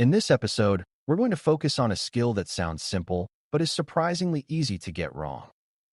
In this episode, we're going to focus on a skill that sounds simple, but is surprisingly easy to get wrong.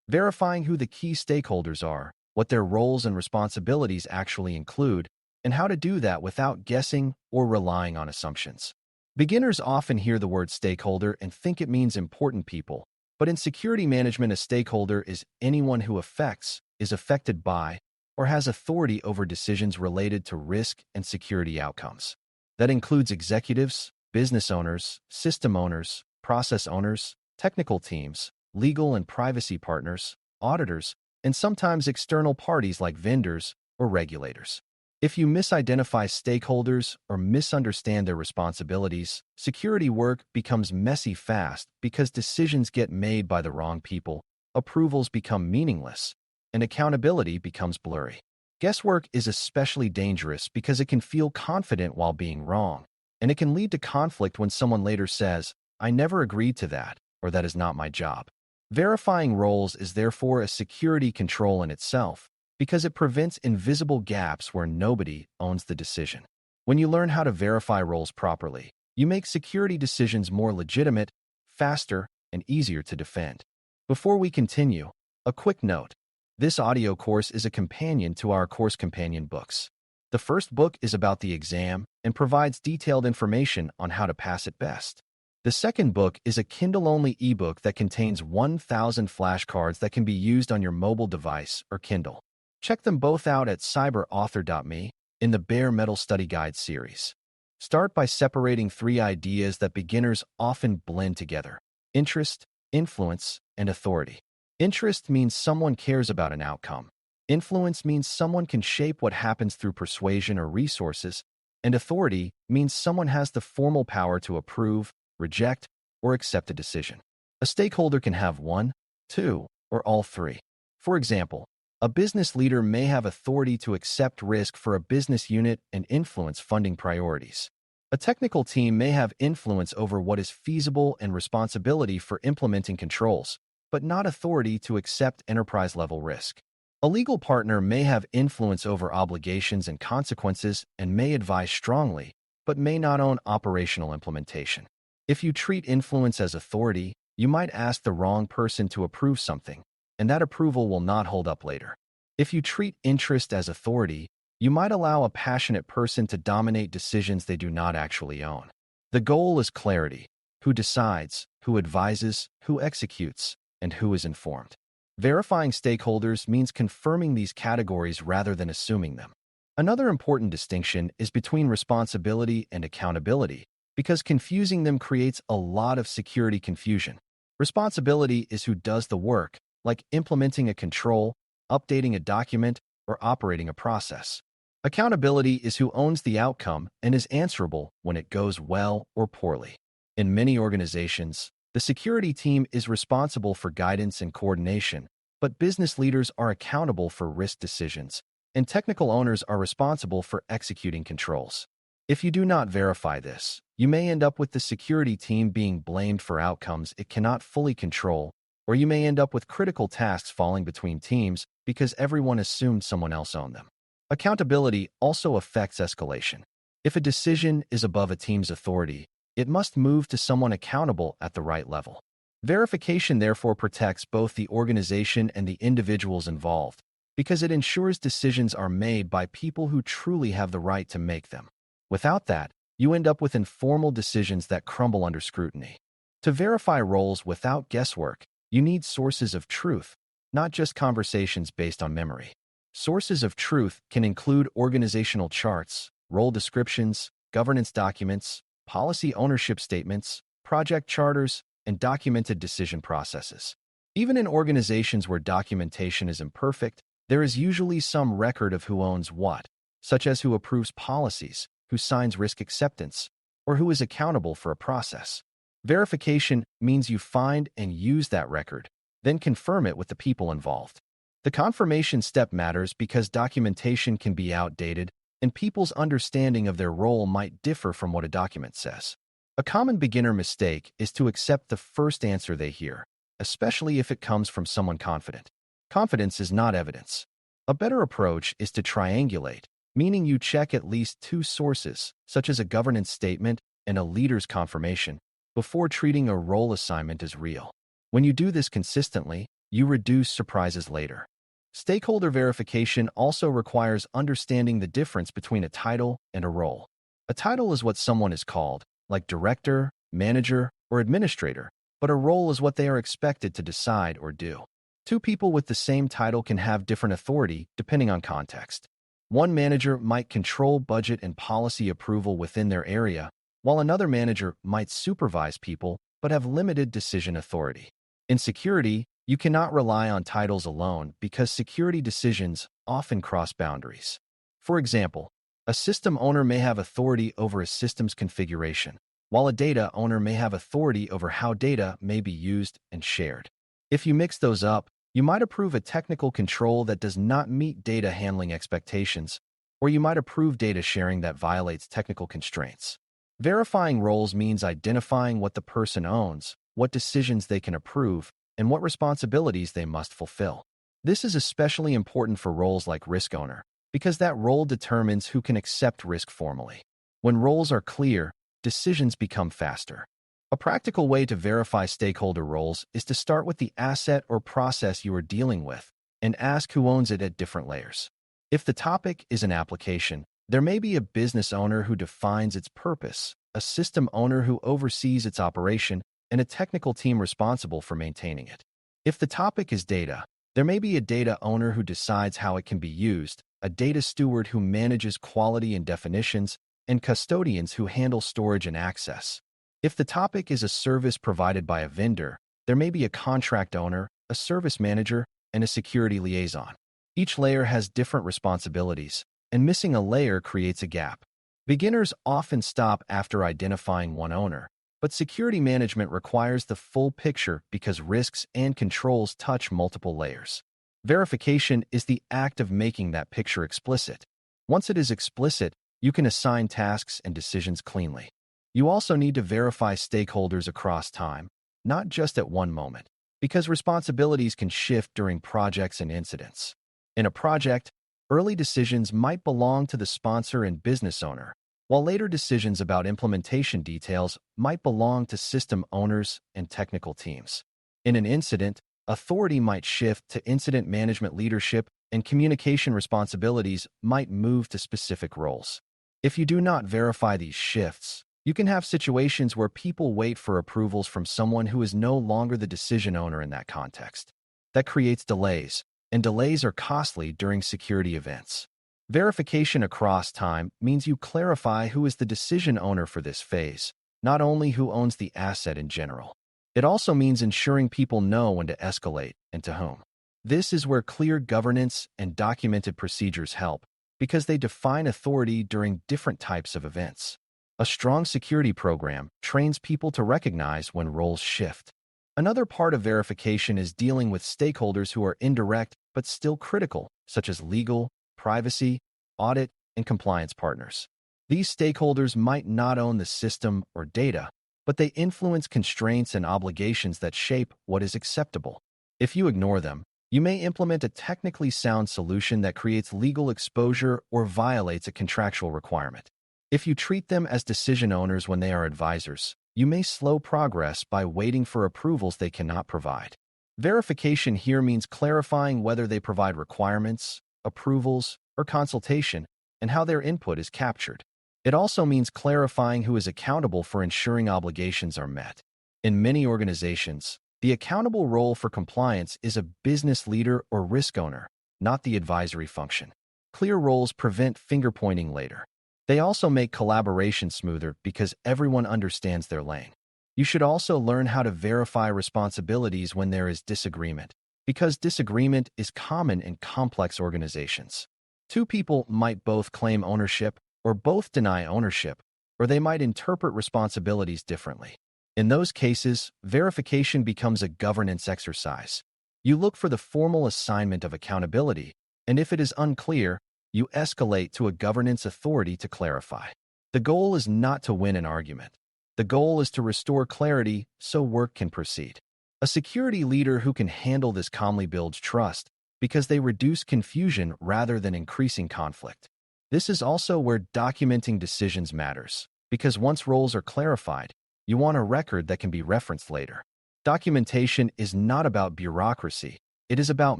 Verifying who the key stakeholders are, what their roles and responsibilities actually include, and how to do that without guessing or relying on assumptions. Beginners often hear the word stakeholder and think it means important people, but in security management, a stakeholder is anyone who affects, is affected by, or has authority over decisions related to risk and security outcomes. That includes executives, business owners, system owners, process owners, technical teams, legal and privacy partners, auditors, and sometimes external parties like vendors or regulators. If you misidentify stakeholders or misunderstand their responsibilities, security work becomes messy fast because decisions get made by the wrong people, approvals become meaningless, and accountability becomes blurry. Guesswork is especially dangerous because it can feel confident while being wrong, and it can lead to conflict when someone later says, "I never agreed to that," or "that is not my job." Verifying roles is therefore a security control in itself, because it prevents invisible gaps where nobody owns the decision. When you learn how to verify roles properly, you make security decisions more legitimate, faster, and easier to defend. Before we continue, a quick note. This audio course is a companion to our course companion books. The first book is about the exam and provides detailed information on how to pass it best. The second book is a Kindle-only ebook that contains 1,000 flashcards that can be used on your mobile device or Kindle. Check them both out at cyber.author.me in the Bare Metal Study Guide series. Start by separating 3 ideas that beginners often blend together: interest, influence, and authority. Interest means someone cares about an outcome. Influence means someone can shape what happens through persuasion or resources. And authority means someone has the formal power to approve, reject, or accept a decision. A stakeholder can have 1, 2, or all 3. For example, a business leader may have authority to accept risk for a business unit and influence funding priorities. A technical team may have influence over what is feasible and responsibility for implementing controls, but not authority to accept enterprise-level risk. A legal partner may have influence over obligations and consequences and may advise strongly, but may not own operational implementation. If you treat influence as authority, you might ask the wrong person to approve something, and that approval will not hold up later. If you treat interest as authority, you might allow a passionate person to dominate decisions they do not actually own. The goal is clarity: who decides, who advises, who executes, and who is informed. Verifying stakeholders means confirming these categories rather than assuming them. Another important distinction is between responsibility and accountability, because confusing them creates a lot of security confusion. Responsibility is who does the work, like implementing a control, updating a document, or operating a process. Accountability is who owns the outcome and is answerable when it goes well or poorly. In many organizations, the security team is responsible for guidance and coordination, but business leaders are accountable for risk decisions, and technical owners are responsible for executing controls. If you do not verify this, you may end up with the security team being blamed for outcomes it cannot fully control, or you may end up with critical tasks falling between teams because everyone assumed someone else owned them. Accountability also affects escalation. If a decision is above a team's authority, it must move to someone accountable at the right level. Verification therefore protects both the organization and the individuals involved, because it ensures decisions are made by people who truly have the right to make them. Without that, you end up with informal decisions that crumble under scrutiny. To verify roles without guesswork, you need sources of truth, not just conversations based on memory. Sources of truth can include organizational charts, role descriptions, governance documents, policy ownership statements, project charters, and documented decision processes. Even in organizations where documentation is imperfect, there is usually some record of who owns what, such as who approves policies, who signs risk acceptance, or who is accountable for a process. Verification means you find and use that record, then confirm it with the people involved. The confirmation step matters because documentation can be outdated and people's understanding of their role might differ from what a document says. A common beginner mistake is to accept the first answer they hear, especially if it comes from someone confident. Confidence is not evidence. A better approach is to triangulate, meaning you check at least 2 sources, such as a governance statement, and a leader's confirmation before treating a role assignment as real. When you do this consistently, you reduce surprises later. Stakeholder verification also requires understanding the difference between a title and a role. A title is what someone is called, like director, manager, or administrator, but a role is what they are expected to decide or do. Two people with the same title can have different authority depending on context. One manager might control budget and policy approval within their area, while another manager might supervise people but have limited decision authority. In security, you cannot rely on titles alone because security decisions often cross boundaries. For example, a system owner may have authority over a system's configuration, while a data owner may have authority over how data may be used and shared. If you mix those up, you might approve a technical control that does not meet data handling expectations, or you might approve data sharing that violates technical constraints. Verifying roles means identifying what the person owns, what decisions they can approve, and what responsibilities they must fulfill. This is especially important for roles like risk owner, because that role determines who can accept risk formally. When roles are clear, decisions become faster. A practical way to verify stakeholder roles is to start with the asset or process you are dealing with and ask who owns it at different layers. If the topic is an application, there may be a business owner who defines its purpose, a system owner who oversees its operation, and a technical team responsible for maintaining it. If the topic is data, there may be a data owner who decides how it can be used, a data steward who manages quality and definitions, and custodians who handle storage and access. If the topic is a service provided by a vendor, there may be a contract owner, a service manager, and a security liaison. Each layer has different responsibilities, and missing a layer creates a gap. Beginners often stop after identifying one owner, but security management requires the full picture because risks and controls touch multiple layers. Verification is the act of making that picture explicit. Once it is explicit, you can assign tasks and decisions cleanly. You also need to verify stakeholders across time, not just at one moment, because responsibilities can shift during projects and incidents. In a project, early decisions might belong to the sponsor and business owner, while later decisions about implementation details might belong to system owners and technical teams. In an incident, authority might shift to incident management leadership and communication responsibilities might move to specific roles. If you do not verify these shifts, you can have situations where people wait for approvals from someone who is no longer the decision owner in that context. That creates delays, and delays are costly during security events. Verification across time means you clarify who is the decision owner for this phase, not only who owns the asset in general. It also means ensuring people know when to escalate and to whom. This is where clear governance and documented procedures help, because they define authority during different types of events. A strong security program trains people to recognize when roles shift. Another part of verification is dealing with stakeholders who are indirect but still critical, such as legal, privacy, audit, and compliance partners. These stakeholders might not own the system or data, but they influence constraints and obligations that shape what is acceptable. If you ignore them, you may implement a technically sound solution that creates legal exposure or violates a contractual requirement. If you treat them as decision owners when they are advisors, you may slow progress by waiting for approvals they cannot provide. Verification here means clarifying whether they provide requirements, approvals, or consultation, and how their input is captured. It also means clarifying who is accountable for ensuring obligations are met. In many organizations, the accountable role for compliance is a business leader or risk owner, not the advisory function. Clear roles prevent finger-pointing later. They also make collaboration smoother because everyone understands their lane. You should also learn how to verify responsibilities when there is disagreement, because disagreement is common in complex organizations. Two people might both claim ownership or both deny ownership, or they might interpret responsibilities differently. In those cases, verification becomes a governance exercise. You look for the formal assignment of accountability, and if it is unclear, you escalate to a governance authority to clarify. The goal is not to win an argument. The goal is to restore clarity so work can proceed. A security leader who can handle this calmly builds trust because they reduce confusion rather than increasing conflict. This is also where documenting decisions matters, because once roles are clarified, you want a record that can be referenced later. Documentation is not about bureaucracy. It is about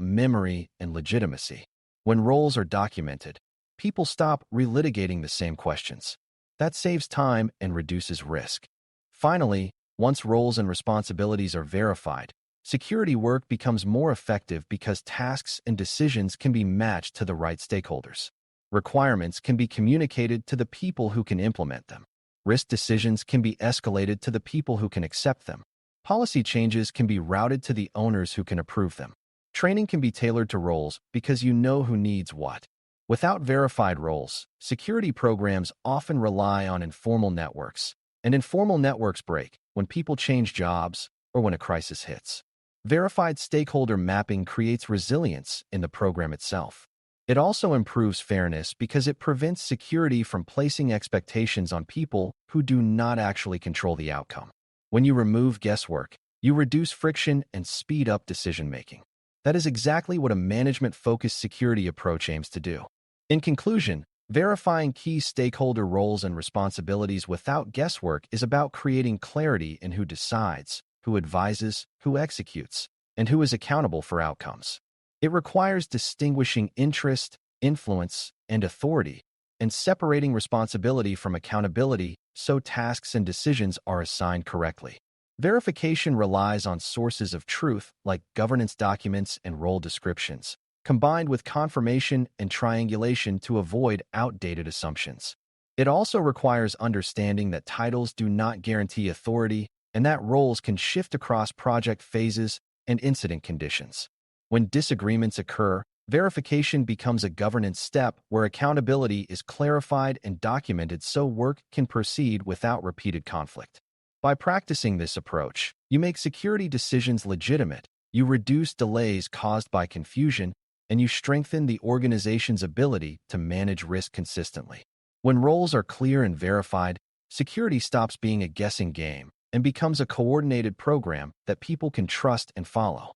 memory and legitimacy. When roles are documented, people stop relitigating the same questions. That saves time and reduces risk. Finally, once roles and responsibilities are verified, security work becomes more effective because tasks and decisions can be matched to the right stakeholders. Requirements can be communicated to the people who can implement them. Risk decisions can be escalated to the people who can accept them. Policy changes can be routed to the owners who can approve them. Training can be tailored to roles because you know who needs what. Without verified roles, security programs often rely on informal networks, and informal networks break when people change jobs or when a crisis hits. Verified stakeholder mapping creates resilience in the program itself. It also improves fairness because it prevents security from placing expectations on people who do not actually control the outcome. When you remove guesswork, you reduce friction and speed up decision-making. That is exactly what a management-focused security approach aims to do. In conclusion, verifying key stakeholder roles and responsibilities without guesswork is about creating clarity in who decides, who advises, who executes, and who is accountable for outcomes. It requires distinguishing interest, influence, and authority, and separating responsibility from accountability so tasks and decisions are assigned correctly. Verification relies on sources of truth like governance documents and role descriptions, combined with confirmation and triangulation to avoid outdated assumptions. It also requires understanding that titles do not guarantee authority and that roles can shift across project phases and incident conditions. When disagreements occur, verification becomes a governance step where accountability is clarified and documented so work can proceed without repeated conflict. By practicing this approach, you make security decisions legitimate, you reduce delays caused by confusion, and you strengthen the organization's ability to manage risk consistently. When roles are clear and verified, security stops being a guessing game and becomes a coordinated program that people can trust and follow.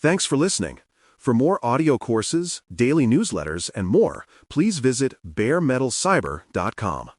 Thanks for listening. For more audio courses, daily newsletters, and more, please visit baremetalcyber.com.